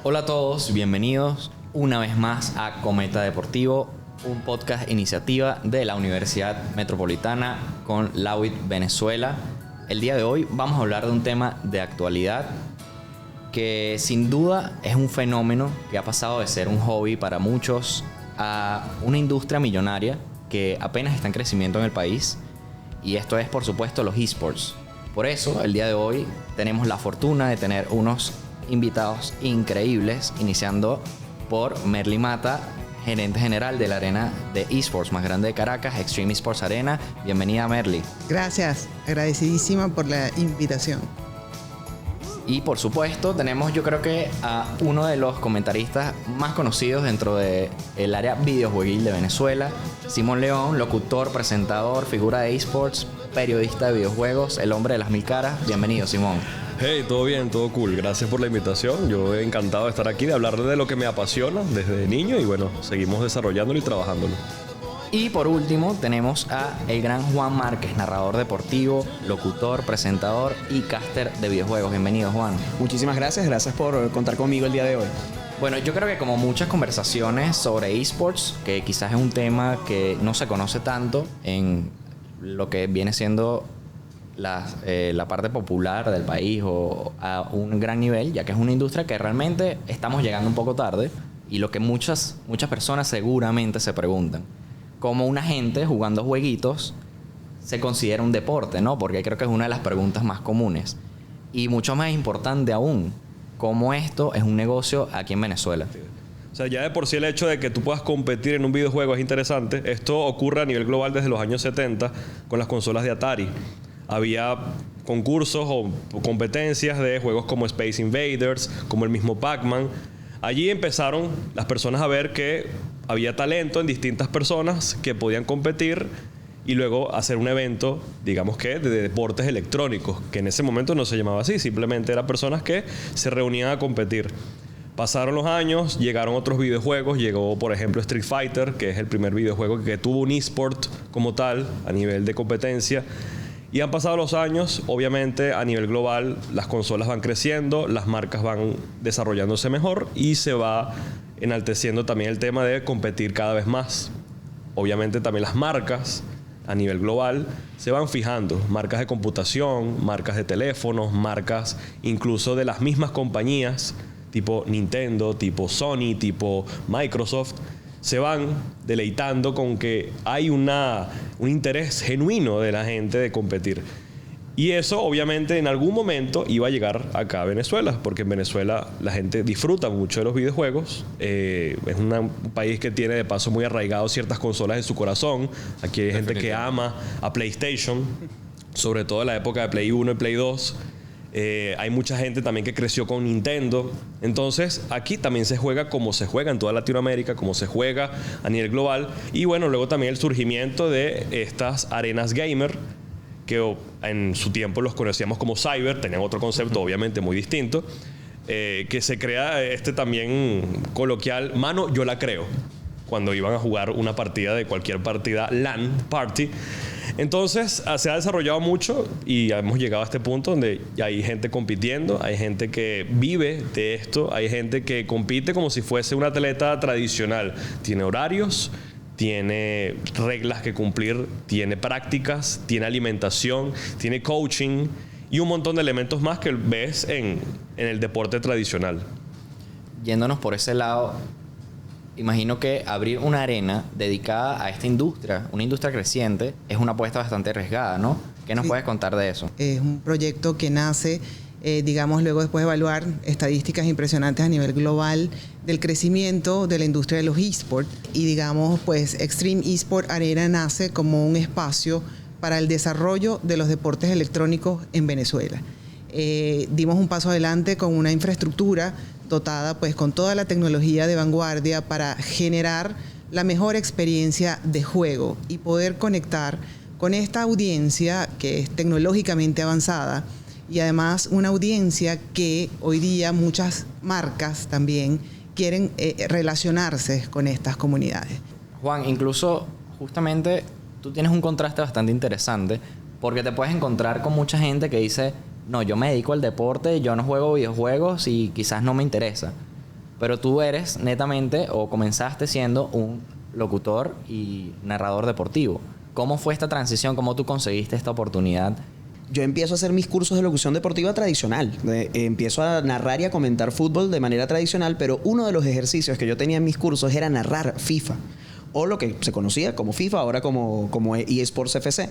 Hola a todos, bienvenidos una vez más a Cometa Deportivo, un podcast iniciativa de la Universidad Metropolitana con la UIT Venezuela. El día de hoy vamos a hablar de un tema de actualidad que sin duda es un fenómeno que ha pasado de ser un hobby para muchos a una industria millonaria que apenas está en crecimiento en el país, y esto es por supuesto los esports. Por eso el día de hoy tenemos la fortuna de tener unos invitados increíbles, iniciando por Merly Mata, gerente general de la arena de esports más grande de Caracas, Extreme Esports Arena. Bienvenida, Merly. Gracias, agradecidísima por la invitación. Y por supuesto tenemos, yo creo que a uno de los comentaristas más conocidos dentro del área videojueguil de Venezuela, Simón León, locutor, presentador, figura de esports, periodista de videojuegos, el hombre de las mil caras. Bienvenido, Simón. Hey, todo bien, todo cool. Gracias por la invitación. Yo he encantado de estar aquí, de hablar de lo que me apasiona desde niño y bueno, seguimos desarrollándolo y trabajándolo. Y por último tenemos a el gran Juan Márquez, narrador deportivo, locutor, presentador y caster de videojuegos. Bienvenido, Juan. Muchísimas gracias por contar conmigo el día de hoy. Bueno, yo creo que como muchas conversaciones sobre esports, que quizás es un tema que no se conoce tanto en lo que viene siendo la parte popular del país o a un gran nivel, ya que es una industria que realmente estamos llegando un poco tarde, y lo que muchas personas seguramente se preguntan: ¿cómo una gente jugando jueguitos se considera un deporte, ¿no? Porque creo que es una de las preguntas más comunes. Y mucho más importante aún, ¿cómo esto es un negocio aquí en Venezuela? O sea, ya de por sí el hecho de que tú puedas competir en un videojuego es interesante. Esto ocurre a nivel global desde los años 70 con las consolas de Atari. Había concursos o competencias de juegos como Space Invaders, como el mismo Pac-Man. Allí empezaron las personas a ver que había talento en distintas personas que podían competir y luego hacer un evento, digamos que de deportes electrónicos, que en ese momento no se llamaba así, simplemente eran personas que se reunían a competir. Pasaron los años, llegaron otros videojuegos, llegó por ejemplo Street Fighter, que es el primer videojuego que tuvo un eSport como tal, a nivel de competencia. Y han pasado los años, obviamente a nivel global las consolas van creciendo, las marcas van desarrollándose mejor y se va enalteciendo también el tema de competir cada vez más. Obviamente también las marcas a nivel global se van fijando, marcas de computación, marcas de teléfonos, marcas incluso de las mismas compañías, tipo Nintendo, tipo Sony, tipo Microsoft, se van deleitando con que hay un interés genuino de la gente de competir. Y eso obviamente en algún momento iba a llegar acá a Venezuela, porque en Venezuela la gente disfruta mucho de los videojuegos. Es un país que tiene de paso muy arraigado ciertas consolas en su corazón. Aquí hay gente que ama a PlayStation, sobre todo en la época de Play 1 y Play 2. Hay mucha gente también que creció con Nintendo. Entonces aquí también se juega como se juega en toda Latinoamérica, como se juega a nivel global. Y bueno, luego también el surgimiento de estas arenas gamer, que en su tiempo los conocíamos como cyber, tenían otro concepto obviamente muy distinto, que se crea también coloquial, mano, yo la creo, cuando iban a jugar una partida de cualquier partida LAN party. Entonces se ha desarrollado mucho y hemos llegado a este punto donde ya hay gente compitiendo, hay gente que vive de esto, hay gente que compite como si fuese un atleta tradicional. Tiene horarios, tiene reglas que cumplir, tiene prácticas, tiene alimentación, tiene coaching y un montón de elementos más que ves en el deporte tradicional. Yéndonos por ese lado, imagino que abrir una arena dedicada a esta industria, una industria creciente, es una apuesta bastante arriesgada, ¿no? ¿Qué nos puedes contar de eso? Es un proyecto que nace, luego después de evaluar estadísticas impresionantes a nivel global del crecimiento de la industria de los esports. Y Extreme Esports Arena nace como un espacio para el desarrollo de los deportes electrónicos en Venezuela. Dimos un paso adelante con una infraestructura dotada con toda la tecnología de vanguardia para generar la mejor experiencia de juego y poder conectar con esta audiencia que es tecnológicamente avanzada, y además una audiencia que hoy día muchas marcas también quieren relacionarse con estas comunidades. Juan, incluso justamente tú tienes un contraste bastante interesante, porque te puedes encontrar con mucha gente que dice: no, yo me dedico al deporte, yo no juego videojuegos y quizás no me interesa. pero tú eres netamente o comenzaste siendo un locutor y narrador deportivo. ¿Cómo fue esta transición? ¿Cómo tú conseguiste esta oportunidad? Yo empiezo a hacer mis cursos de locución deportiva tradicional. Empiezo a narrar y a comentar fútbol de manera tradicional, pero uno de los ejercicios que yo tenía en mis cursos era narrar FIFA, o lo que se conocía como FIFA, ahora como eSports FC.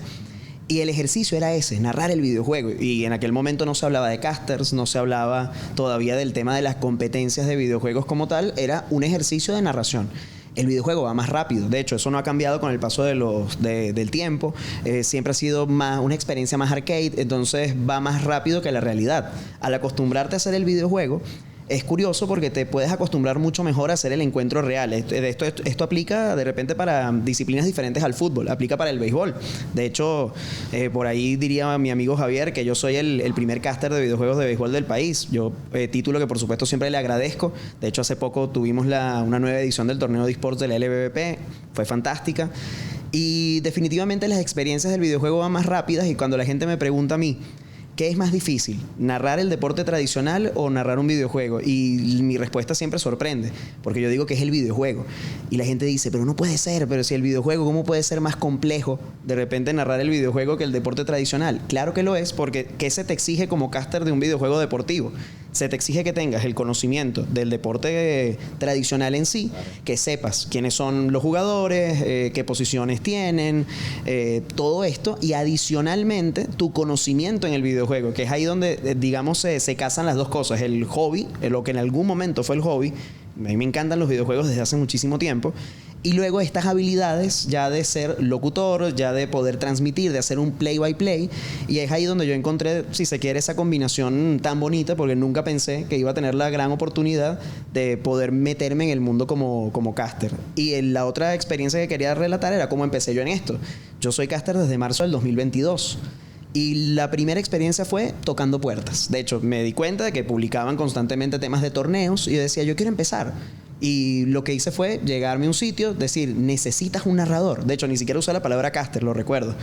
Y el ejercicio era ese, narrar el videojuego. Y en aquel momento no se hablaba de casters, no se hablaba todavía del tema de las competencias de videojuegos como tal, era un ejercicio de narración. El videojuego va más rápido. De hecho, eso no ha cambiado con el paso del tiempo. Siempre ha sido una experiencia más arcade, entonces va más rápido que la realidad. Al acostumbrarte a hacer el videojuego, es curioso porque te puedes acostumbrar mucho mejor a hacer el encuentro real. Esto aplica de repente para disciplinas diferentes al fútbol, aplica para el béisbol. De hecho, por ahí diría mi amigo Javier que yo soy el primer caster de videojuegos de béisbol del país. Título que por supuesto siempre le agradezco. De hecho, hace poco tuvimos una nueva edición del torneo de eSports de la LBBP. Fue fantástica. Y definitivamente las experiencias del videojuego van más rápidas y cuando la gente me pregunta a mí, ¿qué es más difícil? ¿Narrar el deporte tradicional o narrar un videojuego? Y mi respuesta siempre sorprende, porque yo digo que es el videojuego. Y la gente dice, pero no puede ser, pero si el videojuego, ¿cómo puede ser más complejo de repente narrar el videojuego que el deporte tradicional? Claro que lo es, porque ¿qué se te exige como caster de un videojuego deportivo? Se te exige que tengas el conocimiento del deporte tradicional en sí, que sepas quiénes son los jugadores, qué posiciones tienen, todo esto, y adicionalmente tu conocimiento en el videojuego, que es ahí donde, digamos, se casan las dos cosas, el hobby, lo que en algún momento fue el hobby. A mí me encantan los videojuegos desde hace muchísimo tiempo. Y luego estas habilidades ya de ser locutor, ya de poder transmitir, de hacer un play-by-play. Y es ahí donde yo encontré, si se quiere, esa combinación tan bonita, porque nunca pensé que iba a tener la gran oportunidad de poder meterme en el mundo como caster. Y la otra experiencia que quería relatar era cómo empecé yo en esto. Yo soy caster desde marzo del 2022. Y la primera experiencia fue tocando puertas. De hecho, me di cuenta de que publicaban constantemente temas de torneos y yo decía, yo quiero empezar. Y lo que hice fue llegarme a un sitio, decir, necesitas un narrador. De hecho, ni siquiera usé la palabra caster, lo recuerdo.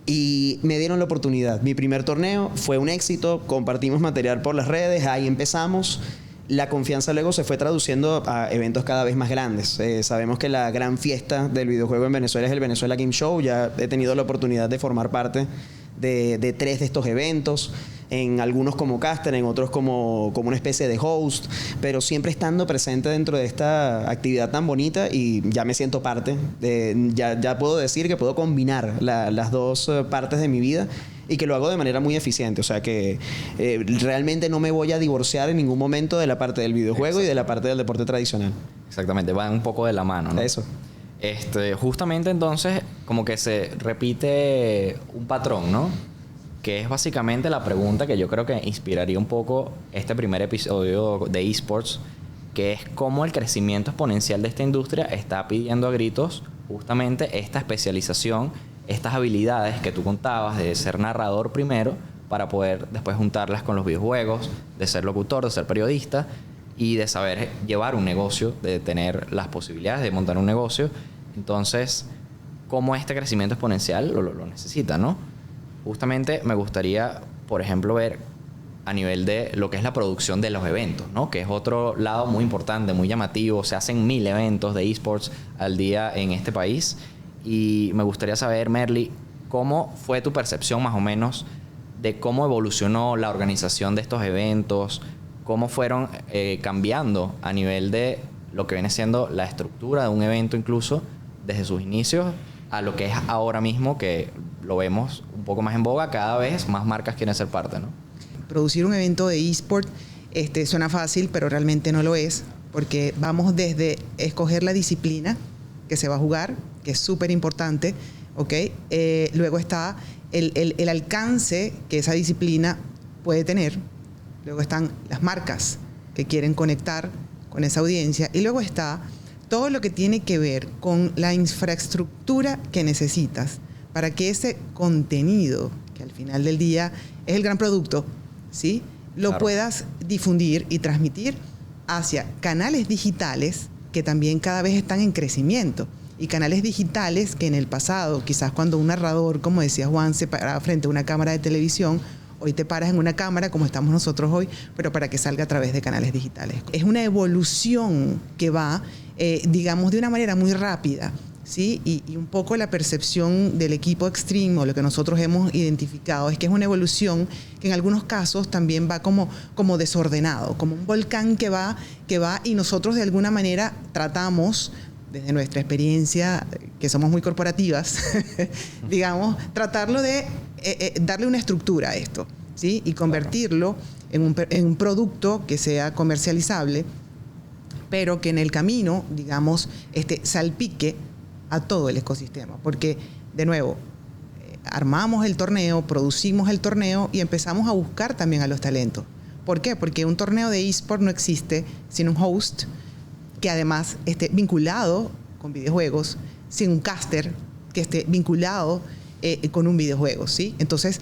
Y me dieron la oportunidad. Mi primer torneo fue un éxito, compartimos material por las redes, ahí empezamos. La confianza luego se fue traduciendo a eventos cada vez más grandes. Sabemos que la gran fiesta del videojuego en Venezuela es el Venezuela Game Show. Ya he tenido la oportunidad de formar parte de 3 de estos eventos, en algunos como caster, en otros como una especie de host, pero siempre estando presente dentro de esta actividad tan bonita y ya me siento parte. Ya puedo decir que puedo combinar las dos partes de mi vida y que lo hago de manera muy eficiente. O sea que realmente no me voy a divorciar en ningún momento de la parte del videojuego y de la parte del deporte tradicional. Exactamente, van un poco de la mano, ¿no? Eso. Justamente entonces como que se repite un patrón, ¿no? Que es básicamente la pregunta que yo creo que inspiraría un poco este primer episodio de eSports, que es cómo el crecimiento exponencial de esta industria está pidiendo a gritos justamente esta especialización, estas habilidades que tú contabas de ser narrador primero para poder después juntarlas con los videojuegos, de ser locutor, de ser periodista y de saber llevar un negocio, de tener las posibilidades de montar un negocio. Entonces, ¿cómo este crecimiento exponencial lo necesita, no? Justamente me gustaría, por ejemplo, ver a nivel de lo que es la producción de los eventos, ¿no? Que es otro lado muy importante, muy llamativo. Se hacen 1000 eventos de eSports al día en este país. Y me gustaría saber, Merly, ¿cómo fue tu percepción más o menos de cómo evolucionó la organización de estos eventos? ¿Cómo fueron cambiando a nivel de lo que viene siendo la estructura de un evento incluso desde sus inicios a lo que es ahora mismo, que lo vemos un poco más en boga, cada vez más marcas quieren ser parte, ¿no? Producir un evento de eSport suena fácil, pero realmente no lo es, porque vamos desde escoger la disciplina que se va a jugar, que es súper importante, ¿ok? Luego está el alcance que esa disciplina puede tener. Luego están las marcas que quieren conectar con esa audiencia. Y luego está todo lo que tiene que ver con la infraestructura que necesitas para que ese contenido, que al final del día es el gran producto, ¿sí? Lo puedas difundir y transmitir hacia canales digitales que también cada vez están en crecimiento. Y canales digitales que en el pasado, quizás cuando un narrador, como decía Juan, se paraba frente a una cámara de televisión, Hoy te paras en una cámara como estamos nosotros hoy, pero para que salga a través de canales digitales. Es una evolución que va, digamos, de una manera muy rápida, ¿sí? Y un poco la percepción del equipo Extreme, o lo que nosotros hemos identificado, es que es una evolución que en algunos casos también va como desordenado, como un volcán que va y nosotros de alguna manera tratamos, desde nuestra experiencia, que somos muy corporativas, digamos, tratarlo de darle una estructura a esto, ¿sí? Y convertirlo en un producto que sea comercializable, pero que en el camino, digamos, salpique a todo el ecosistema. Porque, de nuevo, armamos el torneo, producimos el torneo y empezamos a buscar también a los talentos. ¿Por qué? Porque un torneo de eSport no existe sin un host que además esté vinculado con videojuegos, sin un caster que esté vinculado con un videojuego, ¿sí? Entonces,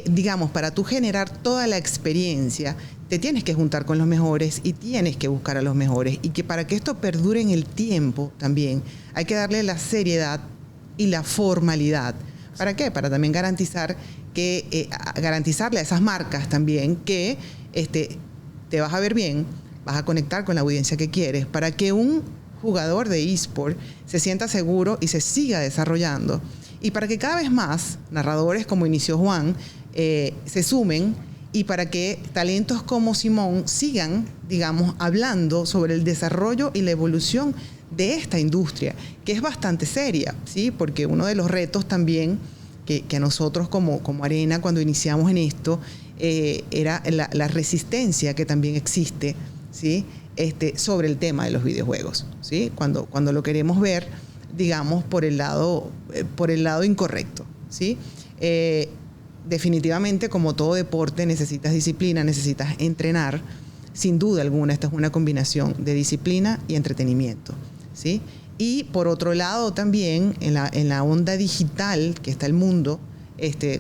digamos, para tú generar toda la experiencia, te tienes que juntar con los mejores y tienes que buscar a los mejores. Y que para que esto perdure en el tiempo también, hay que darle la seriedad y la formalidad. ¿Para qué? Para también garantizarle a esas marcas también que te vas a ver bien, vas a conectar con la audiencia que quieres, para que un jugador de eSport se sienta seguro y se siga desarrollando. Y para que cada vez más narradores, como inició Juan, se sumen, y para que talentos como Simón sigan, digamos, hablando sobre el desarrollo y la evolución de esta industria, que es bastante seria, ¿sí? Porque uno de los retos también que nosotros como Arena, cuando iniciamos en esto, era la resistencia que también existe, ¿sí? Sobre el tema de los videojuegos, ¿sí? Cuando lo queremos ver, digamos, por el lado incorrecto, ¿sí? Definitivamente, como todo deporte, necesitas disciplina, necesitas entrenar. Sin duda alguna, esta es una combinación de disciplina y entretenimiento, ¿sí? Y por otro lado también, en la onda digital que está el mundo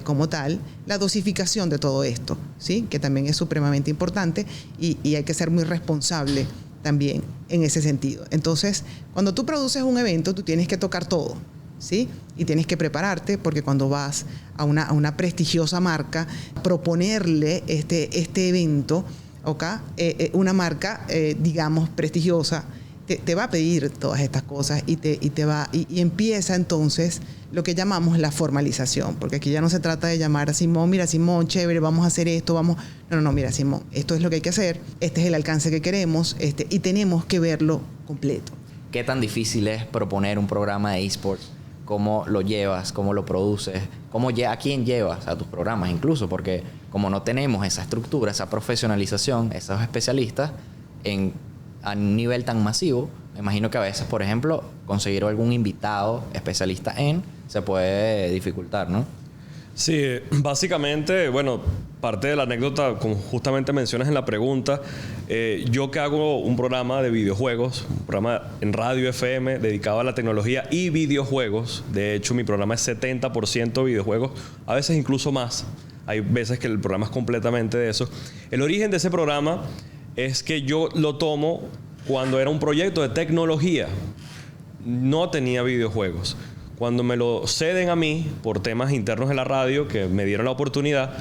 como tal, la dosificación de todo esto, ¿sí? Que también es supremamente importante y hay que ser muy responsable también en ese sentido. Entonces, cuando tú produces un evento, tú tienes que tocar todo, ¿sí? Y tienes que prepararte, porque cuando vas a una prestigiosa marca, proponerle este evento, ¿okay? Una marca, digamos, prestigiosa, te va a pedir todas estas cosas y empieza entonces lo que llamamos la formalización, porque aquí ya no se trata de llamar a Simón, mira Simón, chévere, vamos a hacer esto, no, mira Simón, esto es lo que hay que hacer, este es el alcance que queremos, y tenemos que verlo completo. ¿Qué tan difícil es proponer un programa de eSports? ¿Cómo lo llevas? ¿Cómo lo produces? ¿A quién llevas a tus programas incluso? Porque como no tenemos esa estructura, esa profesionalización, esos especialistas a un nivel tan masivo, me imagino que a veces, por ejemplo, conseguir algún invitado especialista se puede dificultar, ¿no? Sí, básicamente, bueno, parte de la anécdota, como justamente mencionas en la pregunta, yo que hago un programa de videojuegos, un programa en radio FM dedicado a la tecnología y videojuegos. De hecho, mi programa es 70% videojuegos, a veces incluso más. Hay veces que el programa es completamente de eso. El origen de ese programa es que yo lo tomo cuando era un proyecto de tecnología. No tenía videojuegos. Cuando me lo ceden a mí por temas internos de la radio, que me dieron la oportunidad,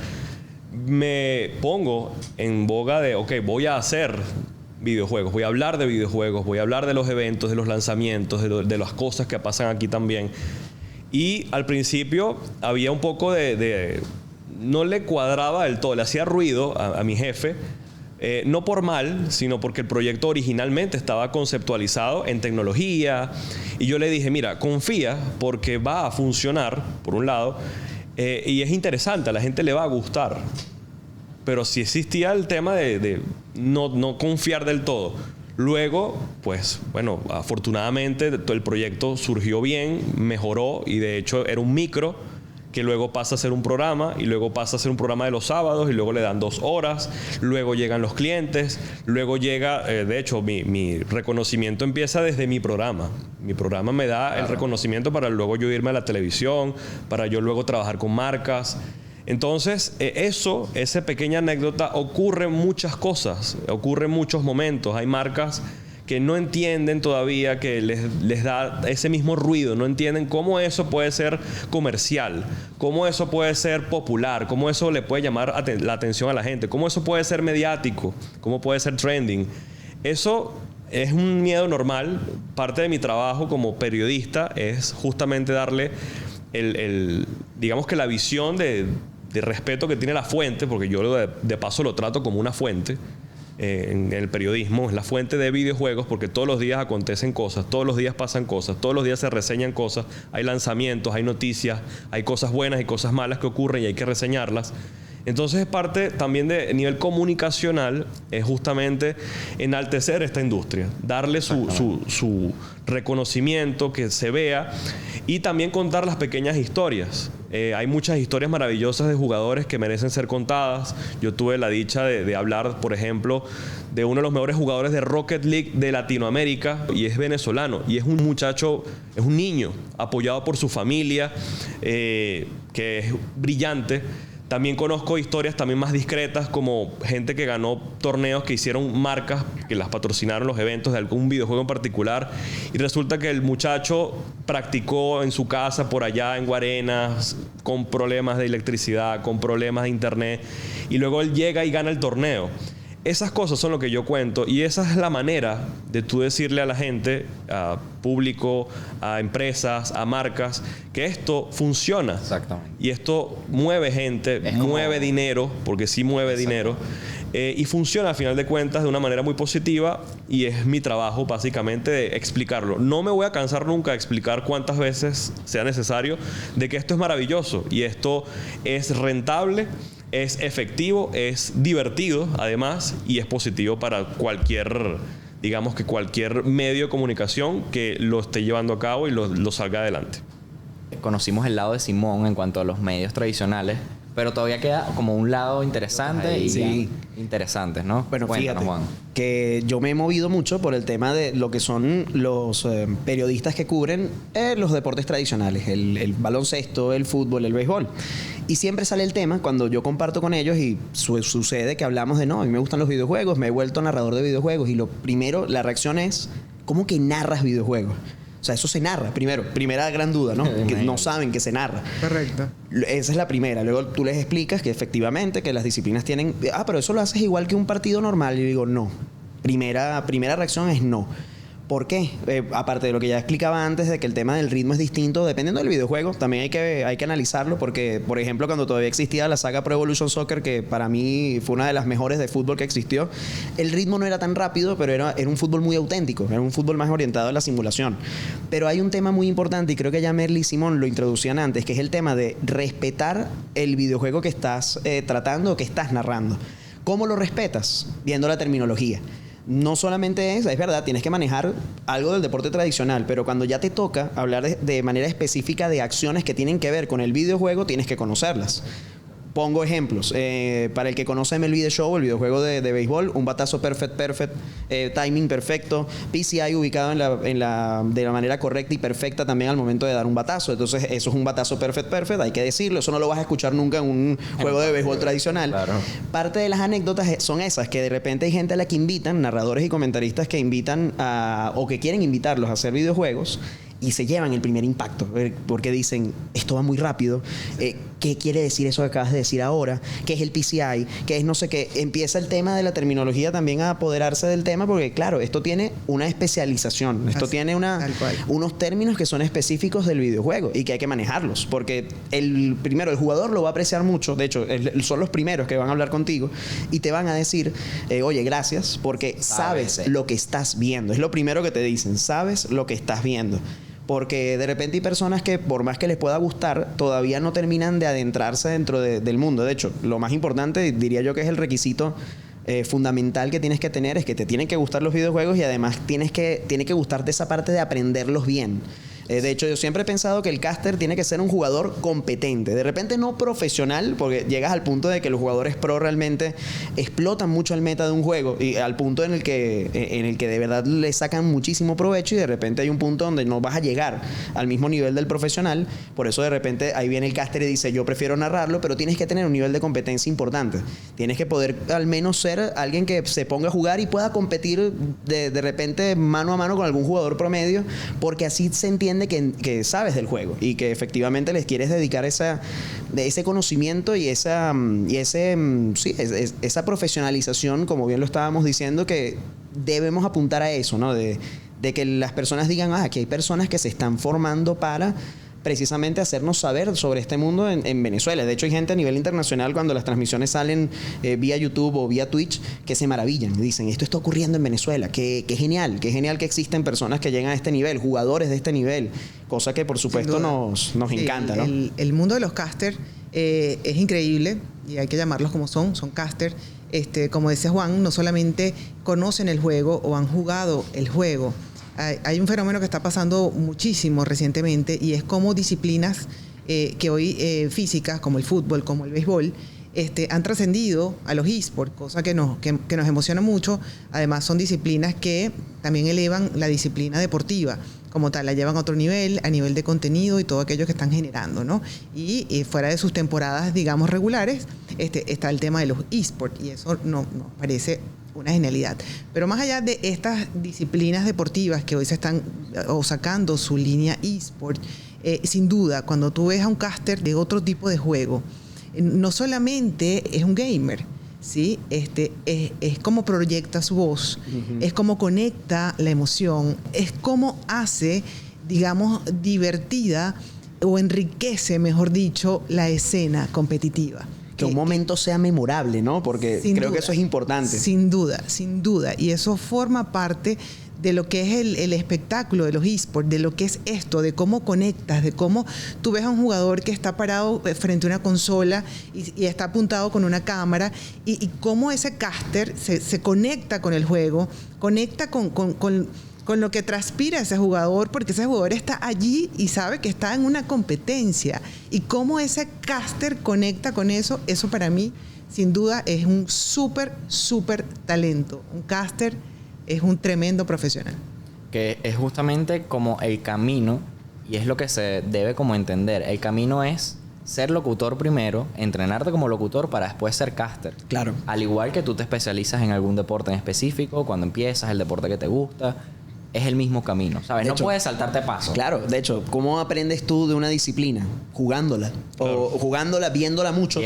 me pongo en boga de, voy a hacer videojuegos, voy a hablar de videojuegos, voy a hablar de los eventos, de los lanzamientos, de las cosas que pasan aquí también. Y al principio había un poco no le cuadraba del todo, le hacía ruido a mi jefe, no por mal, sino porque el proyecto originalmente estaba conceptualizado en tecnología. Y yo le dije, mira, confía porque va a funcionar, por un lado, y es interesante, a la gente le va a gustar. Pero sí existía el tema de no confiar del todo. Luego, pues, bueno, afortunadamente el proyecto surgió bien, mejoró, y de hecho era un micro que luego pasa a ser un programa, y luego pasa a ser un programa de los sábados, y luego le dan 2 horas, luego llegan los clientes, luego llega, de hecho, mi reconocimiento empieza desde mi programa. Mi programa me da el reconocimiento para luego yo irme a la televisión, para yo luego trabajar con marcas. Entonces, esa pequeña anécdota, ocurre muchas cosas, ocurre muchos momentos. Hay marcas que no entienden todavía, que les da ese mismo ruido, no entienden cómo eso puede ser comercial, cómo eso puede ser popular, cómo eso le puede llamar la atención a la gente, cómo eso puede ser mediático, cómo puede ser trending. Eso es un miedo normal. Parte de mi trabajo como periodista es justamente darle digamos que la visión de respeto que tiene la fuente, porque yo de paso lo trato como una fuente. En el periodismo es la fuente de videojuegos, porque todos los días acontecen cosas, todos los días pasan cosas, todos los días se reseñan cosas, hay lanzamientos, hay noticias, hay cosas buenas y cosas malas que ocurren y hay que reseñarlas. Entonces, parte también de nivel comunicacional es justamente enaltecer esta industria, darle su reconocimiento, que se vea, y también contar las pequeñas historias. Hay muchas historias maravillosas de jugadores que merecen ser contadas. Yo tuve la dicha de hablar, por ejemplo, de uno de los mejores jugadores de Rocket League de Latinoamérica, y es venezolano, y es un muchacho, es un niño apoyado por su familia, que es brillante. También conozco historias también más discretas, como gente que ganó torneos, que hicieron marcas, que las patrocinaron los eventos de algún videojuego en particular, y resulta que el muchacho practicó en su casa por allá en Guarenas, con problemas de electricidad, con problemas de internet, y luego él llega y gana el torneo. Esas cosas son lo que yo cuento, y esa es la manera de tú decirle a la gente, a público, a empresas, a marcas, que esto funciona. Exactamente. Y esto mueve gente, mueve dinero, porque sí mueve dinero, y funciona al final de cuentas de una manera muy positiva, y es mi trabajo básicamente de explicarlo. No me voy a cansar nunca de explicar cuántas veces sea necesario de que esto es maravilloso y esto es rentable, es efectivo, es divertido además, y es positivo para cualquier, digamos que cualquier medio de comunicación que lo esté llevando a cabo y lo salga adelante. Conocimos el lado de Simón en cuanto a los medios tradicionales, pero todavía queda como un lado interesante y Sí. interesantes, ¿no? Bueno, Cuéntanos, fíjate Juan. que yo me he movido mucho por el tema de lo que son los periodistas que cubren los deportes tradicionales, el baloncesto, el fútbol, el béisbol. Y siempre sale el tema cuando yo comparto con ellos y sucede que hablamos de no, a mí me gustan los videojuegos, me he vuelto narrador de videojuegos, y lo primero, la reacción es, ¿cómo que narras videojuegos? O sea, eso se narra, primera gran duda, ¿no? Que no saben que se narra. Correcto. Esa es la primera. Luego tú les explicas que efectivamente que las disciplinas tienen... pero eso lo haces igual que un partido normal. Y yo digo, no. Primera reacción es no. ¿Por qué? Aparte de lo que ya explicaba antes, de que el tema del ritmo es distinto dependiendo del videojuego, también hay que analizarlo, porque, por ejemplo, cuando todavía existía la saga Pro Evolution Soccer, que para mí fue una de las mejores de fútbol que existió, el ritmo no era tan rápido, pero era un fútbol muy auténtico, era un fútbol más orientado a la simulación. Pero hay un tema muy importante, y creo que ya Merly y Simón lo introducían antes, que es el tema de respetar el videojuego que estás tratando o que estás narrando. ¿Cómo lo respetas? Viendo la terminología. No solamente es verdad, tienes que manejar algo del deporte tradicional, pero cuando ya te toca hablar de manera específica de acciones que tienen que ver con el videojuego, tienes que conocerlas. Pongo ejemplos. Para el que conoce MLB The Show, el videojuego de béisbol, un batazo perfect, timing perfecto, PCI ubicado de la manera correcta y perfecta también al momento de dar un batazo. Entonces, eso es un batazo perfect, hay que decirlo. Eso no lo vas a escuchar nunca en un juego de béisbol tradicional. Claro. Parte de las anécdotas son esas, que de repente hay gente a la que invitan, narradores y comentaristas que invitan o que quieren invitarlos a hacer videojuegos, y se llevan el primer impacto, porque dicen, esto va muy rápido, ¿qué quiere decir eso que acabas de decir ahora? ¿Qué es el PCI? ¿Qué es no sé qué? Empieza el tema de la terminología también a apoderarse del tema, porque claro, esto tiene una especialización, esto tiene unos términos que son específicos del videojuego y que hay que manejarlos, porque el jugador lo va a apreciar mucho, de hecho, son los primeros que van a hablar contigo y te van a decir, oye, gracias, porque sabes lo que estás viendo, es lo primero que te dicen, sabes lo que estás viendo. Porque de repente hay personas que, por más que les pueda gustar, todavía no terminan de adentrarse dentro del mundo. De hecho, lo más importante, diría yo, que es el requisito fundamental que tienes que tener, es que te tienen que gustar los videojuegos, y además tiene que gustarte esa parte de aprenderlos bien. De hecho, yo siempre he pensado que el caster tiene que ser un jugador competente. De repente no profesional, porque llegas al punto de que los jugadores pro realmente explotan mucho el meta de un juego y al punto en el que de verdad le sacan muchísimo provecho y de repente hay un punto donde no vas a llegar al mismo nivel del profesional. Por eso de repente ahí viene el caster y dice, yo prefiero narrarlo, pero tienes que tener un nivel de competencia importante. Tienes que poder al menos ser alguien que se ponga a jugar y pueda competir de repente mano a mano con algún jugador promedio, porque así se entiende que sabes del juego y que efectivamente les quieres dedicar ese conocimiento y esa profesionalización, como bien lo estábamos diciendo, que debemos apuntar a eso, ¿no? De que las personas digan, aquí hay personas que se están formando para precisamente hacernos saber sobre este mundo en Venezuela. De hecho, hay gente a nivel internacional cuando las transmisiones salen vía YouTube o vía Twitch que se maravillan y dicen, esto está ocurriendo en Venezuela, qué genial que existen personas que llegan a este nivel, jugadores de este nivel, cosa que por supuesto nos encanta, ¿no? El mundo de los casters es increíble y hay que llamarlos como son casters. Como decía Juan, no solamente conocen el juego o han jugado el juego. Hay un fenómeno que está pasando muchísimo recientemente y es como disciplinas que hoy físicas, como el fútbol, como el béisbol, han trascendido a los eSports, cosa que nos emociona mucho. Además, son disciplinas que también elevan la disciplina deportiva como tal, la llevan a otro nivel, a nivel de contenido y todo aquello que están generando, ¿no? Y fuera de sus temporadas, digamos, regulares, está el tema de los eSports y eso nos parece una genialidad. Pero más allá de estas disciplinas deportivas que hoy se están sacando su línea eSport, sin duda, cuando tú ves a un caster de otro tipo de juego, no solamente es un gamer, ¿sí? Es como proyecta su voz, es como conecta la emoción, es como hace, digamos, divertida o enriquece, mejor dicho, la escena competitiva. Que un momento sea memorable, ¿no? Porque creo que eso es importante. Sin duda. Y eso forma parte de lo que es el espectáculo de los eSports, de lo que es esto, de cómo conectas, de cómo tú ves a un jugador que está parado frente a una consola y está apuntado con una cámara y cómo ese caster se conecta con el juego, conecta con lo que transpira ese jugador, porque ese jugador está allí y sabe que está en una competencia. Y cómo ese caster conecta con eso para mí, sin duda, es un súper talento. Un caster es un tremendo profesional. Que es justamente como el camino, y es lo que se debe como entender. El camino es ser locutor primero, entrenarte como locutor para después ser caster. Claro. Al igual que tú te especializas en algún deporte en específico, cuando empiezas el deporte que te gusta, es el mismo camino, ¿sabes? No puedes saltarte pasos. Claro, de hecho, ¿cómo aprendes tú de una disciplina? Jugándola. Claro. O jugándola, viéndola mucho.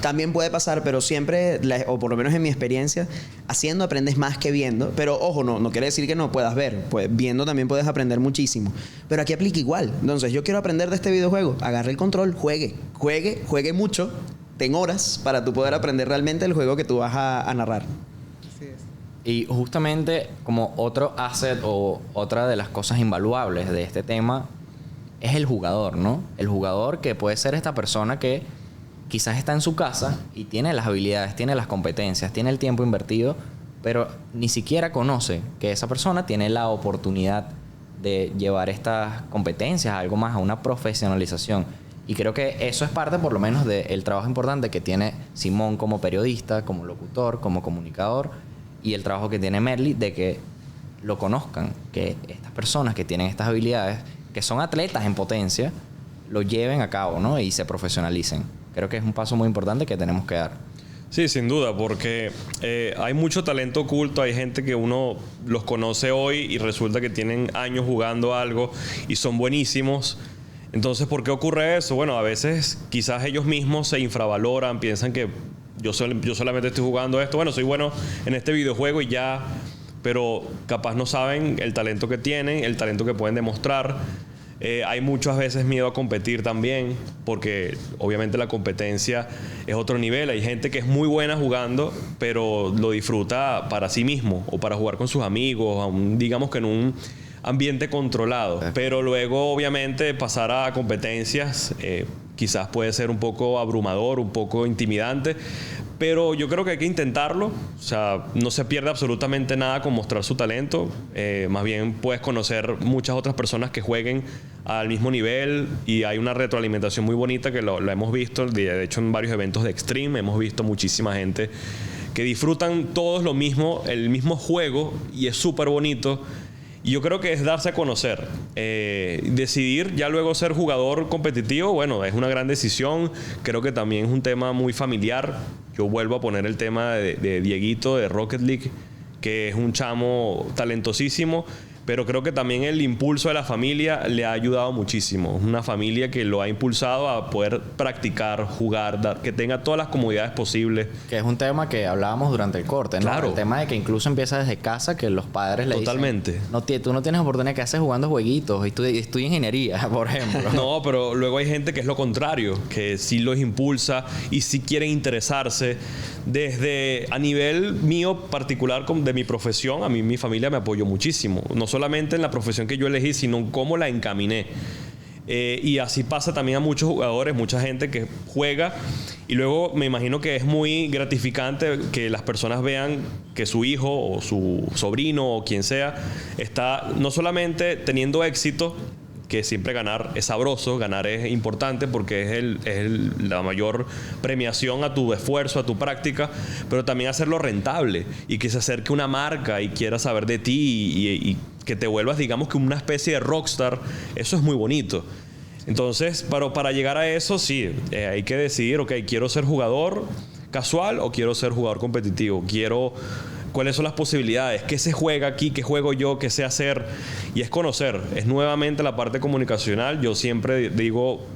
También puede pasar, pero siempre, o por lo menos en mi experiencia, haciendo aprendes más que viendo. Pero ojo, no quiere decir que no puedas ver. Pues viendo también puedes aprender muchísimo. Pero aquí aplica igual. Entonces, yo quiero aprender de este videojuego. Agarre el control, juegue mucho. Ten horas para tú poder aprender realmente el juego que tú vas a narrar. Y justamente como otro asset o otra de las cosas invaluables de este tema es el jugador, ¿no? El jugador que puede ser esta persona que quizás está en su casa y tiene las habilidades, tiene las competencias, tiene el tiempo invertido, pero ni siquiera conoce que esa persona tiene la oportunidad de llevar estas competencias a algo más, a una profesionalización. Y creo que eso es parte, por lo menos, del trabajo importante que tiene Simón como periodista, como locutor, como comunicador, y el trabajo que tiene Merly de que lo conozcan, que estas personas que tienen estas habilidades, que son atletas en potencia, lo lleven a cabo, ¿no? Y se profesionalicen. Creo que es un paso muy importante que tenemos que dar. Sí, sin duda, porque hay mucho talento oculto, hay gente que uno los conoce hoy y resulta que tienen años jugando algo y son buenísimos. Entonces, ¿por qué ocurre eso? Bueno, a veces quizás ellos mismos se infravaloran, piensan que yo solamente estoy jugando esto. Bueno, soy bueno en este videojuego y ya, pero capaz no saben el talento que tienen, el talento que pueden demostrar. Hay muchas veces miedo a competir también, porque obviamente la competencia es otro nivel. Hay gente que es muy buena jugando, pero lo disfruta para sí mismo o para jugar con sus amigos, digamos que en un ambiente controlado. Pero luego, obviamente, pasar a competencias quizás puede ser un poco abrumador, un poco intimidante. Pero yo creo que hay que intentarlo. O sea, no se pierde absolutamente nada con mostrar su talento. Más bien puedes conocer muchas otras personas que jueguen al mismo nivel y hay una retroalimentación muy bonita que lo hemos visto. De hecho, en varios eventos de Extreme hemos visto muchísima gente que disfrutan todos lo mismo, el mismo juego, y es súper bonito. Y yo creo que es darse a conocer. Decidir ya luego ser jugador competitivo, bueno, es una gran decisión. Creo que también es un tema muy familiar. Yo vuelvo a poner el tema de Dieguito, de Rocket League, que es un chamo talentosísimo. Pero creo que también el impulso de la familia le ha ayudado muchísimo. Es una familia que lo ha impulsado a poder practicar, jugar, que tenga todas las comodidades posibles. Que es un tema que hablábamos durante el corte, ¿no? Claro. El tema de que incluso empieza desde casa, que los padres le Totalmente. dicen... Totalmente. Tú no tienes oportunidad que haces jugando jueguitos. Estudia ingeniería, por ejemplo. No, pero luego hay gente que es lo contrario, que sí los impulsa y sí quieren interesarse. Desde a nivel mío particular de mi profesión, a mí mi familia me apoyó muchísimo. No solamente en la profesión que yo elegí, sino en cómo la encaminé. Y así pasa también a muchos jugadores, mucha gente que juega y luego me imagino que es muy gratificante que las personas vean que su hijo o su sobrino o quien sea está no solamente teniendo éxito, que siempre ganar es sabroso, ganar es importante porque es la mayor premiación a tu esfuerzo, a tu práctica, pero también hacerlo rentable y que se acerque una marca y quiera saber de ti y que te vuelvas, digamos, que una especie de rockstar. Eso es muy bonito. Entonces, para llegar a eso, sí, hay que decidir, ok, ¿quiero ser jugador casual o quiero ser jugador competitivo? ¿Cuáles son las posibilidades? ¿Qué se juega aquí? ¿Qué juego yo? ¿Qué sé hacer? Y es conocer. Es nuevamente la parte comunicacional. Yo siempre digo,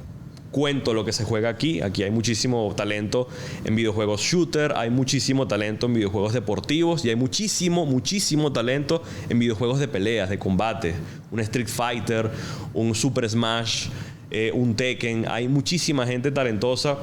cuento lo que se juega aquí. Aquí hay muchísimo talento en videojuegos shooter, hay muchísimo talento en videojuegos deportivos y hay muchísimo talento en videojuegos de peleas, de combate. Un Street Fighter, un Super Smash, un Tekken. Hay muchísima gente talentosa.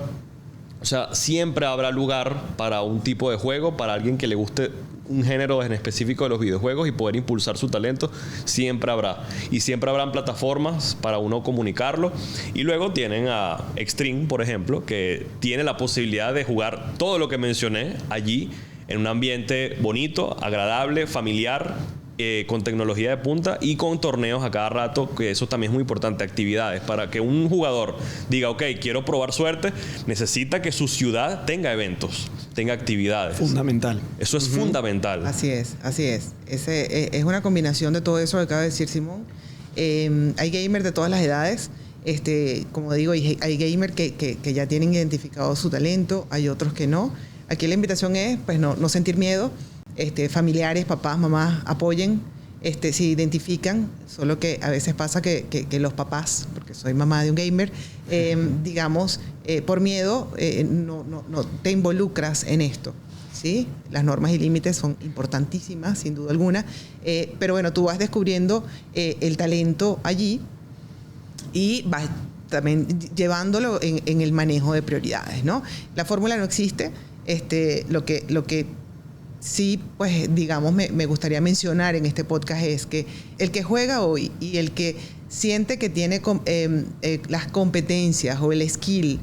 O sea, siempre habrá lugar para un tipo de juego, para alguien que le guste un género en específico de los videojuegos y poder impulsar su talento, siempre habrá. Y siempre habrán plataformas para uno comunicarlo. Y luego tienen a Extreme, por ejemplo, que tiene la posibilidad de jugar todo lo que mencioné allí en un ambiente bonito, agradable, familiar, con tecnología de punta y con torneos a cada rato, que eso también es muy importante, actividades. Para que un jugador diga, ok, quiero probar suerte, necesita que su ciudad tenga eventos, tenga actividades. Fundamental. Eso es fundamental. Así es, así es. Es una combinación de todo eso que acaba de decir Simón. Hay gamers de todas las edades. Como digo, hay gamers que ya tienen identificado su talento, hay otros que no. Aquí la invitación es, pues, no sentir miedo. Familiares, papás, mamás, apoyen, se identifican, solo que a veces pasa que los papás, porque soy mamá de un gamer, digamos, por miedo no te involucras en esto, ¿sí? Las normas y límites son importantísimas, sin duda alguna, pero bueno, tú vas descubriendo el talento allí y vas también llevándolo en el manejo de prioridades, ¿no? La fórmula no existe, lo que sí, pues, digamos, me gustaría mencionar en este podcast es que el que juega hoy y el que siente que tiene las competencias o el skill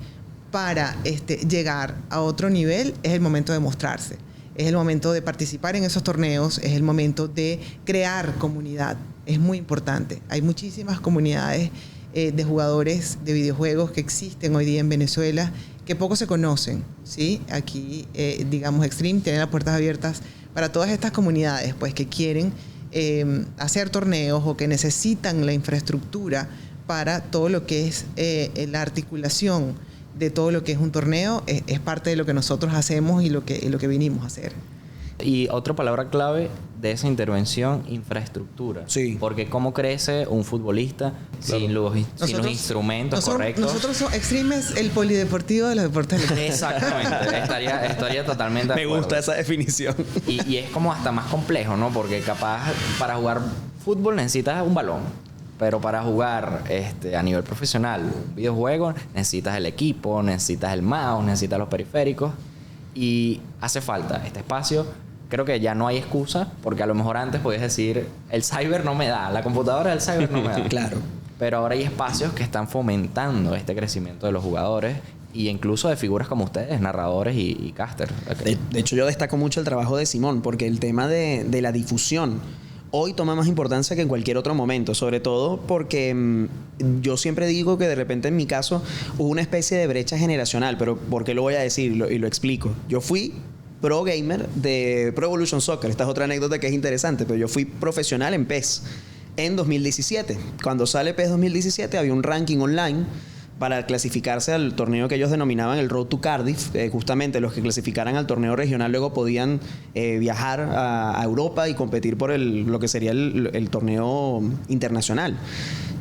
para llegar a otro nivel, es el momento de mostrarse. Es el momento de participar en esos torneos, es el momento de crear comunidad. Es muy importante. Hay muchísimas comunidades de jugadores de videojuegos que existen hoy día en Venezuela que poco se conocen, ¿sí? Aquí, digamos, Extreme tiene las puertas abiertas para todas estas comunidades, pues, que quieren hacer torneos o que necesitan la infraestructura para todo lo que es la articulación de todo lo que es un torneo. Es parte de lo que nosotros hacemos y lo que vinimos a hacer. Y otra palabra clave de esa intervención, infraestructura. Sí. Porque ¿cómo crece un futbolista sin los instrumentos correctos? Nosotros Extreme es el polideportivo de los deportes electrónicos. Exactamente. estaría totalmente de Me acuerdo. gusta esa definición. Y es como hasta más complejo, ¿no? Porque capaz para jugar fútbol necesitas un balón. Pero para jugar a nivel profesional un videojuego necesitas el equipo, necesitas el mouse, necesitas los periféricos. Y hace falta este espacio. Creo que ya no hay excusa, porque a lo mejor antes podías decir, el cyber no me da, la computadora del cyber no me da. Claro. Pero ahora hay espacios que están fomentando este crecimiento de los jugadores y incluso de figuras como ustedes, narradores y casters. De hecho, yo destaco mucho el trabajo de Simón, porque el tema de la difusión hoy toma más importancia que en cualquier otro momento, sobre todo porque yo siempre digo que de repente en mi caso hubo una especie de brecha generacional, pero ¿por qué lo voy a decir? Y lo explico. Yo fui pro gamer de Pro Evolution Soccer. Esta es otra anécdota que es interesante, pero yo fui profesional en PES en 2017. Cuando sale PES 2017 había un ranking online para clasificarse al torneo que ellos denominaban el Road to Cardiff. Justamente los que clasificaran al torneo regional luego podían viajar a Europa y competir por lo que sería el torneo internacional.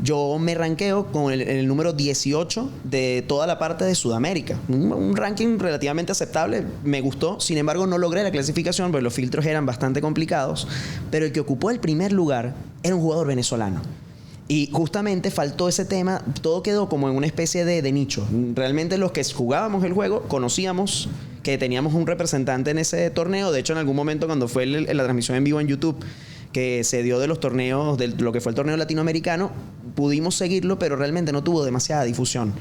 Yo me ranqueo con el número 18 de toda la parte de Sudamérica. Un ranking relativamente aceptable, me gustó. Sin embargo, no logré la clasificación porque los filtros eran bastante complicados. Pero el que ocupó el primer lugar era un jugador venezolano. Y justamente faltó ese tema, todo quedó como en una especie de nicho. Realmente los que jugábamos el juego conocíamos que teníamos un representante en ese torneo. De hecho, en algún momento cuando fue la transmisión en vivo en YouTube, que se dio de los torneos, de lo que fue el torneo latinoamericano, pudimos seguirlo, pero realmente no tuvo demasiada difusión.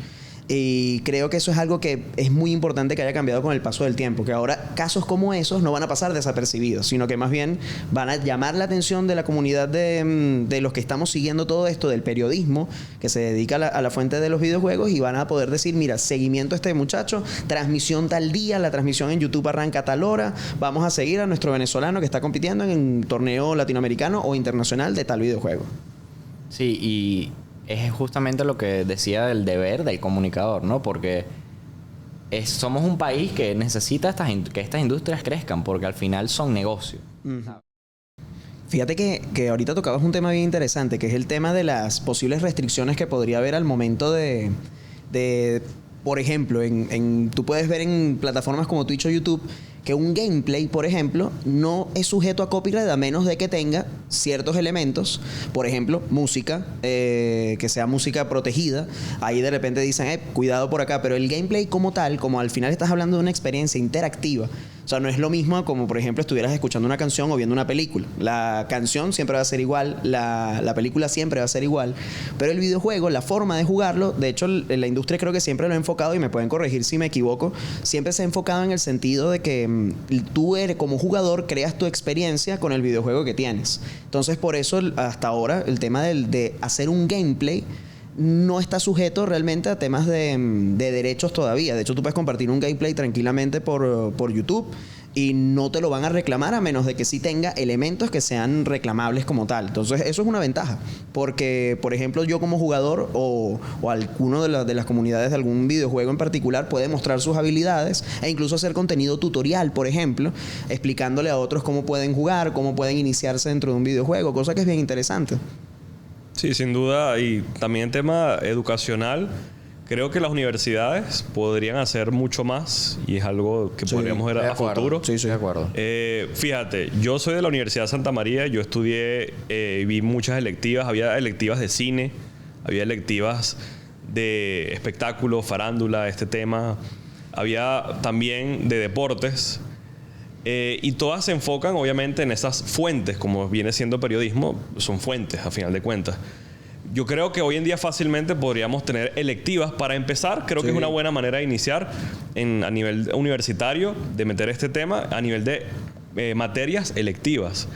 Y creo que eso es algo que es muy importante que haya cambiado con el paso del tiempo, que ahora casos como esos no van a pasar desapercibidos, sino que más bien van a llamar la atención de la comunidad de los que estamos siguiendo todo esto, del periodismo que se dedica a la fuente de los videojuegos, y van a poder decir, mira, seguimiento a este muchacho, transmisión tal día, la transmisión en YouTube arranca a tal hora, vamos a seguir a nuestro venezolano que está compitiendo en un torneo latinoamericano o internacional de tal videojuego. Sí, y es justamente lo que decía del deber del comunicador, ¿no? Porque somos un país que necesita que estas industrias crezcan, porque al final son negocios. Fíjate que ahorita tocabas un tema bien interesante, que es el tema de las posibles restricciones que podría haber al momento de por ejemplo, tú puedes ver en plataformas como Twitch o YouTube que un gameplay, por ejemplo, no es sujeto a copyright a menos de que tenga ciertos elementos, por ejemplo, música, que sea música protegida. Ahí de repente dicen, cuidado por acá, pero el gameplay como tal, como al final estás hablando de una experiencia interactiva, o sea, no es lo mismo como, por ejemplo, estuvieras escuchando una canción o viendo una película. La canción siempre va a ser igual, la película siempre va a ser igual, pero el videojuego, la forma de jugarlo, de hecho, la industria creo que siempre lo ha enfocado, y me pueden corregir si me equivoco, siempre se ha enfocado en el sentido de que tú como jugador creas tu experiencia con el videojuego que tienes. Entonces, por eso, hasta ahora, el tema de hacer un gameplay no está sujeto realmente a temas de derechos todavía. De hecho, tú puedes compartir un gameplay tranquilamente por YouTube y no te lo van a reclamar, a menos de que sí tenga elementos que sean reclamables como tal. Entonces, eso es una ventaja. Porque, por ejemplo, yo como jugador o alguno de las comunidades de algún videojuego en particular puede mostrar sus habilidades e incluso hacer contenido tutorial, por ejemplo, explicándole a otros cómo pueden jugar, cómo pueden iniciarse dentro de un videojuego, cosa que es bien interesante. Sí, sin duda. Y también en tema educacional, creo que las universidades podrían hacer mucho más, y es algo que podríamos ver a futuro. Sí, estoy de acuerdo. Fíjate, yo soy de la Universidad de Santa María. Yo estudié, vi muchas electivas. Había electivas de cine, había electivas de espectáculo, farándula, este tema. Había también de deportes. Y todas se enfocan obviamente en esas fuentes, como viene siendo periodismo, son fuentes a final de cuentas. Yo creo que hoy en día fácilmente podríamos tener electivas para empezar. Creo que es una buena manera de iniciar a nivel universitario, de meter este tema a nivel de materias electivas.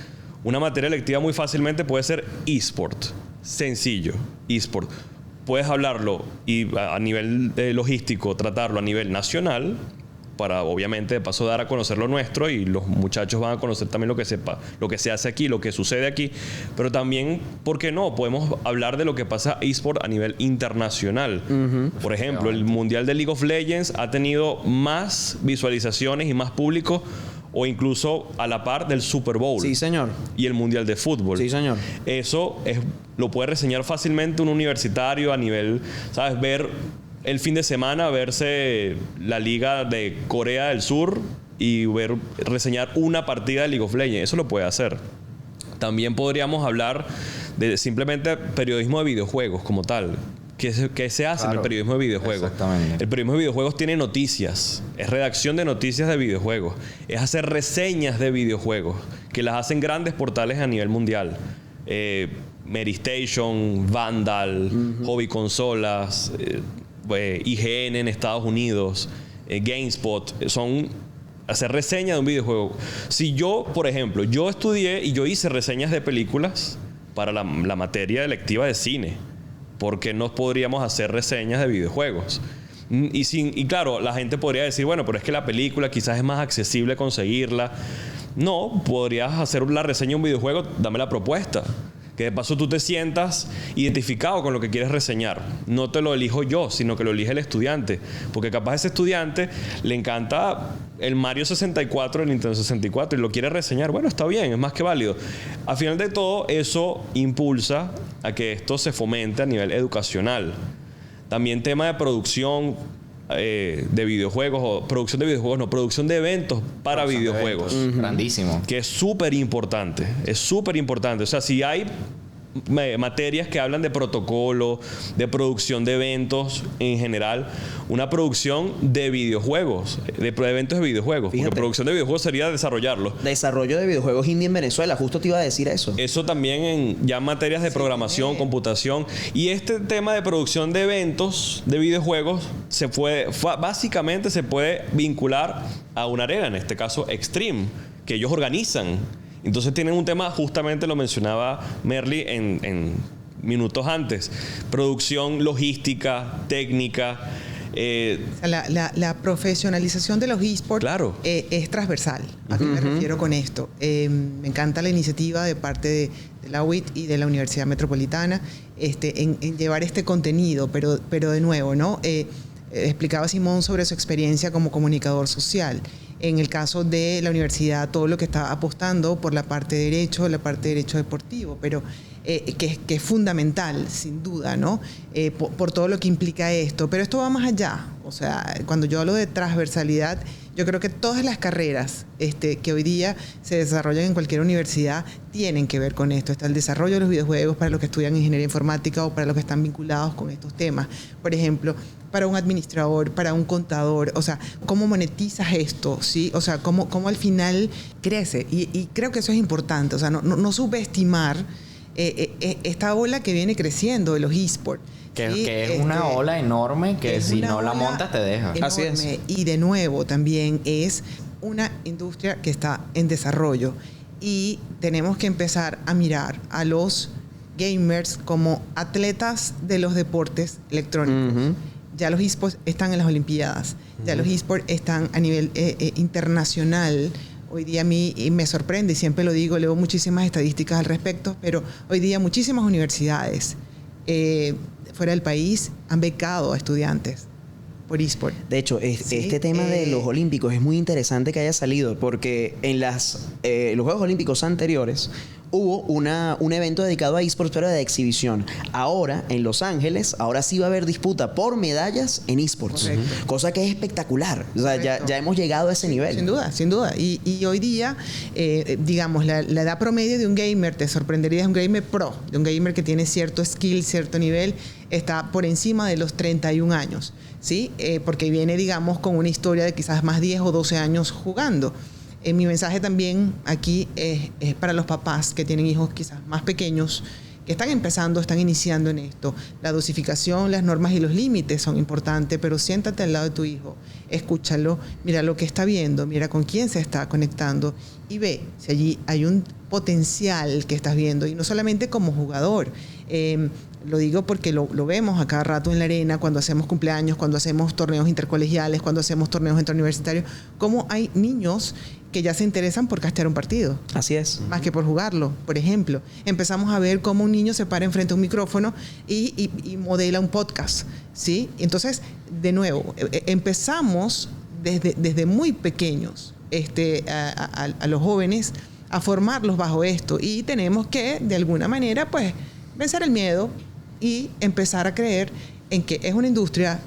Una materia electiva muy fácilmente puede ser eSport. Sencillo, eSport. Puedes hablarlo y a nivel logístico tratarlo a nivel nacional, para obviamente de paso dar a conocer lo nuestro, y los muchachos van a conocer también lo que se hace aquí, lo que sucede aquí. Pero también, ¿por qué no? Podemos hablar de lo que pasa eSport a nivel internacional. Por ejemplo, el Mundial de League of Legends ha tenido más visualizaciones y más público, o incluso a la par del Super Bowl. Sí, señor. Y el Mundial de Fútbol. Sí, señor. Eso lo puede reseñar fácilmente un universitario a nivel, ¿sabes? Ver el fin de semana, verse la Liga de Corea del Sur y reseñar una partida de League of Legends. Eso lo puede hacer. También podríamos hablar de simplemente periodismo de videojuegos como tal. ¿Qué se hace en el periodismo de videojuegos? Exactamente. El periodismo de videojuegos tiene noticias. Es redacción de noticias de videojuegos. Es hacer reseñas de videojuegos, que las hacen grandes portales a nivel mundial. Medistation, Vandal, Hobby Consolas. IGN en Estados Unidos, GameSpot, son hacer reseña de un videojuego. Si yo, por ejemplo, yo estudié y yo hice reseñas de películas para la materia electiva de cine, porque no podríamos hacer reseñas de videojuegos. Y claro, la gente podría decir, bueno, pero es que la película quizás es más accesible conseguirla. No, podrías hacer la reseña de un videojuego, dame la propuesta. Que de paso tú te sientas identificado con lo que quieres reseñar. No te lo elijo yo, sino que lo elige el estudiante. Porque capaz a ese estudiante le encanta el Mario 64, el Nintendo 64 y lo quiere reseñar. Bueno, está bien, es más que válido. Al final de todo, eso impulsa a que esto se fomente a nivel educacional. También tema de producción de videojuegos, o producción de videojuegos, no, producción de eventos para videojuegos. Grandísimo. Que es súper importante, O sea, si hay materias que hablan de protocolo, de producción de eventos en general, una producción de videojuegos, de eventos de videojuegos. Fíjate. Porque producción de videojuegos sería desarrollarlo. Desarrollo de videojuegos indie en Venezuela, justo te iba a decir eso. Eso también en ya materias de programación, computación. Y este tema de producción de eventos de videojuegos básicamente se puede vincular a una arena, en este caso Extreme, que ellos organizan. Entonces tienen un tema, justamente lo mencionaba Merly en minutos antes, producción logística, técnica. La profesionalización de los eSports, Claro. Es transversal. ¿A qué me refiero con esto? Me encanta la iniciativa de parte de la UIT y de la Universidad Metropolitana en llevar este contenido, pero de nuevo, ¿no? Explicaba Simón sobre su experiencia como comunicador social. En el caso de la universidad, todo lo que está apostando por la parte de derecho deportivo, pero que es fundamental, sin duda, ¿no? Por todo lo que implica esto. Pero esto va más allá. O sea, cuando yo hablo de transversalidad, yo creo que todas las carreras que hoy día se desarrollan en cualquier universidad tienen que ver con esto. Está el desarrollo de los videojuegos para los que estudian ingeniería informática o para los que están vinculados con estos temas. Por ejemplo, para un administrador, para un contador, o sea, ¿cómo monetizas esto? ¿Sí? O sea, ¿cómo al final crece? Y creo que eso es importante, o sea, no subestimar esta ola que viene creciendo de los eSports. Que es una ola enorme que si no la montas te deja. Enorme. Así es. Y de nuevo también es una industria que está en desarrollo y tenemos que empezar a mirar a los gamers como atletas de los deportes electrónicos. Ya los eSports están en las Olimpiadas, ya los eSports están a nivel internacional. Hoy día a mí me sorprende, y siempre lo digo, leo muchísimas estadísticas al respecto, pero hoy día muchísimas universidades fuera del país han becado a estudiantes por eSport. De hecho, este tema de los olímpicos es muy interesante que haya salido, porque en los Juegos Olímpicos anteriores hubo un evento dedicado a eSports, pero de exhibición. Ahora, en Los Ángeles, ahora sí va a haber disputa por medallas en eSports. Correcto. Cosa que es espectacular. O sea, ya hemos llegado a ese nivel. Sin duda, sin duda. Y hoy día, digamos, la edad promedio de un gamer, te sorprendería, es un gamer pro, de un gamer que tiene cierto skill, cierto nivel, está por encima de los 31 años, ¿sí? Porque viene, digamos, con una historia de quizás más 10 o 12 años jugando. Mi mensaje también aquí es para los papás que tienen hijos quizás más pequeños, que están empezando, están iniciando en esto. La dosificación, las normas y los límites son importantes, pero siéntate al lado de tu hijo, escúchalo, mira lo que está viendo, mira con quién se está conectando y ve si allí hay un potencial que estás viendo, y no solamente como jugador. Lo digo porque lo vemos a cada rato en la arena, cuando hacemos cumpleaños, cuando hacemos torneos intercolegiales, cuando hacemos torneos interuniversitarios, cómo hay niños que ya se interesan por castear un partido. Así es. Más que por jugarlo, por ejemplo. Empezamos a ver cómo un niño se para enfrente a un micrófono y modela un podcast, ¿sí? Entonces, de nuevo, empezamos desde muy pequeños a los jóvenes a formarlos bajo esto, y tenemos que, de alguna manera, pues, vencer el miedo y empezar a creer en que es una industria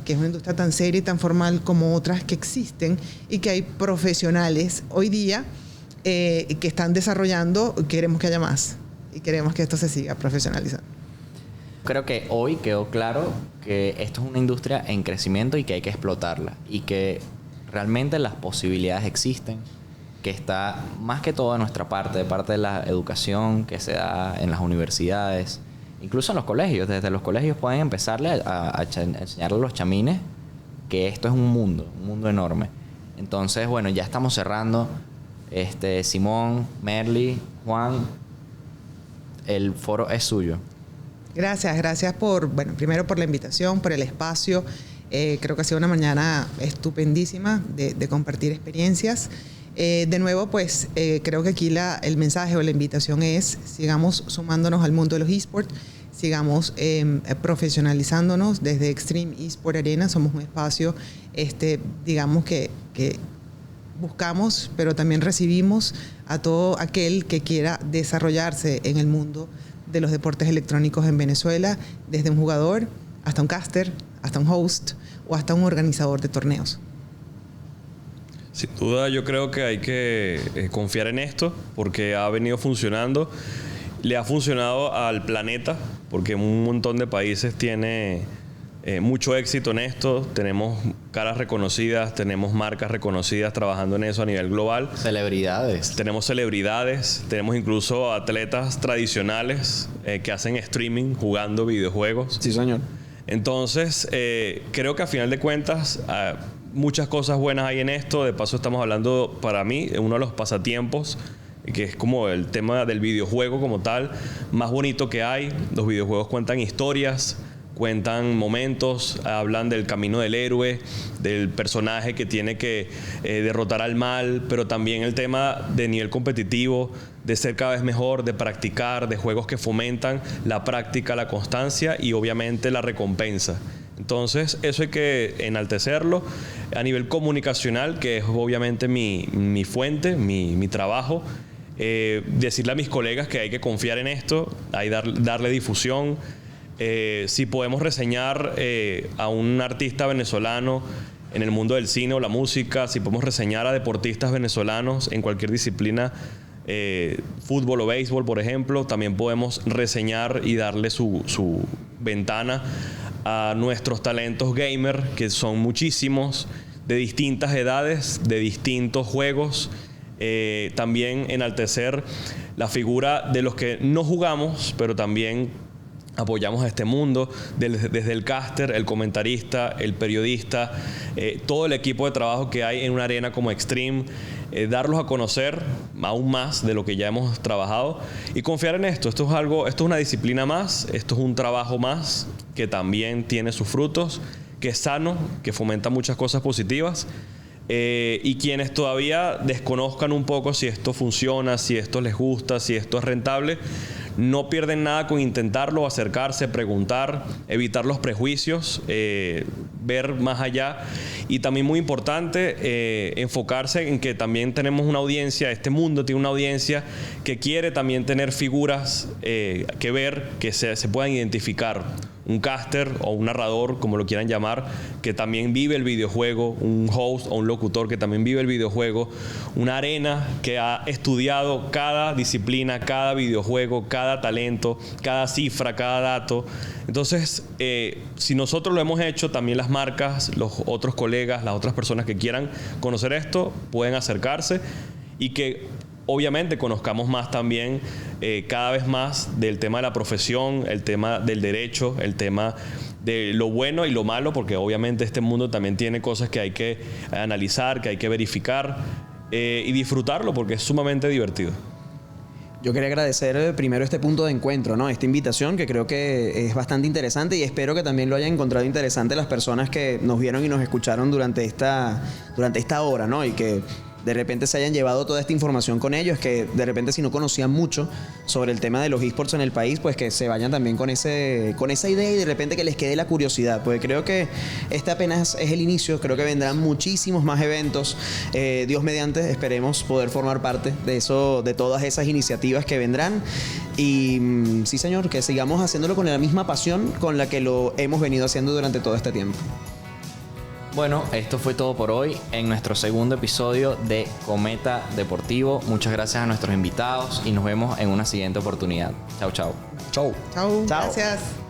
tan seria y tan formal como otras que existen, y que hay profesionales hoy día que están desarrollando. Queremos que haya más y queremos que esto se siga profesionalizando. Creo que hoy quedó claro que esto es una industria en crecimiento y que hay que explotarla, y que realmente las posibilidades existen, que está más que todo de nuestra parte, de parte de la educación que se da en las universidades, incluso en los colegios, desde los colegios pueden empezarle a enseñarle a los chamines que esto es un mundo enorme. Entonces, bueno, ya estamos cerrando. Simón, Merly, Juan, el foro es suyo. Gracias primero por la invitación, por el espacio. Creo que ha sido una mañana estupendísima de compartir experiencias. De nuevo, pues creo que aquí el mensaje o la invitación es sigamos sumándonos al mundo de los eSports, sigamos profesionalizándonos desde Extreme eSport Arena. Somos un espacio, digamos que buscamos, pero también recibimos a todo aquel que quiera desarrollarse en el mundo de los deportes electrónicos en Venezuela, desde un jugador hasta un caster, hasta un host o hasta un organizador de torneos. Sin duda yo creo que hay que confiar en esto porque ha venido funcionando. Le ha funcionado al planeta porque un montón de países tiene mucho éxito en esto. Tenemos caras reconocidas, tenemos marcas reconocidas trabajando en eso a nivel global. Celebridades. Tenemos celebridades, tenemos incluso atletas tradicionales que hacen streaming jugando videojuegos. Sí, señor. Entonces, creo que a final de cuentas muchas cosas buenas hay en esto. De paso estamos hablando, para mí, de uno de los pasatiempos, que es como el tema del videojuego como tal, más bonito que hay. Los videojuegos cuentan historias, cuentan momentos, hablan del camino del héroe, del personaje que tiene que derrotar al mal, pero también el tema de nivel competitivo, de ser cada vez mejor, de practicar, de juegos que fomentan la práctica, la constancia y obviamente la recompensa. Entonces eso hay que enaltecerlo a nivel comunicacional, que es obviamente mi fuente, mi trabajo. Decirle a mis colegas que hay que confiar en esto, hay darle difusión. Si podemos reseñar a un artista venezolano en el mundo del cine o la música, si podemos reseñar a deportistas venezolanos en cualquier disciplina, fútbol o béisbol, por ejemplo, también podemos reseñar y darle su ventana a nuestros talentos gamer, que son muchísimos, de distintas edades, de distintos juegos. También enaltecer la figura de los que no jugamos, pero también apoyamos a este mundo, desde el caster, el comentarista, el periodista, todo el equipo de trabajo que hay en una arena como Extreme, darlos a conocer aún más de lo que ya hemos trabajado y confiar en esto. Esto es una disciplina más, esto es un trabajo más que también tiene sus frutos, que es sano, que fomenta muchas cosas positivas. Y quienes todavía desconozcan un poco si esto funciona, si esto les gusta, si esto es rentable, no pierden nada con intentarlo, acercarse, preguntar, evitar los prejuicios, ver más allá. Y también muy importante, enfocarse en que también tenemos una audiencia, este mundo tiene una audiencia que quiere también tener figuras que ver, que se puedan identificar. Un caster o un narrador, como lo quieran llamar, que también vive el videojuego, un host o un locutor que también vive el videojuego, una arena que ha estudiado cada disciplina, cada videojuego, cada talento, cada cifra, cada dato. Entonces, si nosotros lo hemos hecho, también las marcas, los otros colegas, las otras personas que quieran conocer esto, pueden acercarse y que obviamente conozcamos más también, cada vez más del tema de la profesión, el tema del derecho, el tema de lo bueno y lo malo, porque obviamente este mundo también tiene cosas que hay que analizar, que hay que verificar y disfrutarlo porque es sumamente divertido. Yo quería agradecer primero este punto de encuentro, ¿no? Esta invitación que creo que es bastante interesante y espero que también lo hayan encontrado interesante las personas que nos vieron y nos escucharon durante esta hora, ¿no? Y que de repente se hayan llevado toda esta información con ellos, que de repente si no conocían mucho sobre el tema de los esports en el país, pues que se vayan también con esa idea y de repente que les quede la curiosidad, porque creo que este apenas es el inicio, creo que vendrán muchísimos más eventos, Dios mediante, esperemos poder formar parte de eso, de todas esas iniciativas que vendrán y sí señor, que sigamos haciéndolo con la misma pasión con la que lo hemos venido haciendo durante todo este tiempo. Bueno, esto fue todo por hoy en nuestro segundo episodio de Cometa Deportivo. Muchas gracias a nuestros invitados y nos vemos en una siguiente oportunidad. Chau, chau. Chau. Chao. Gracias.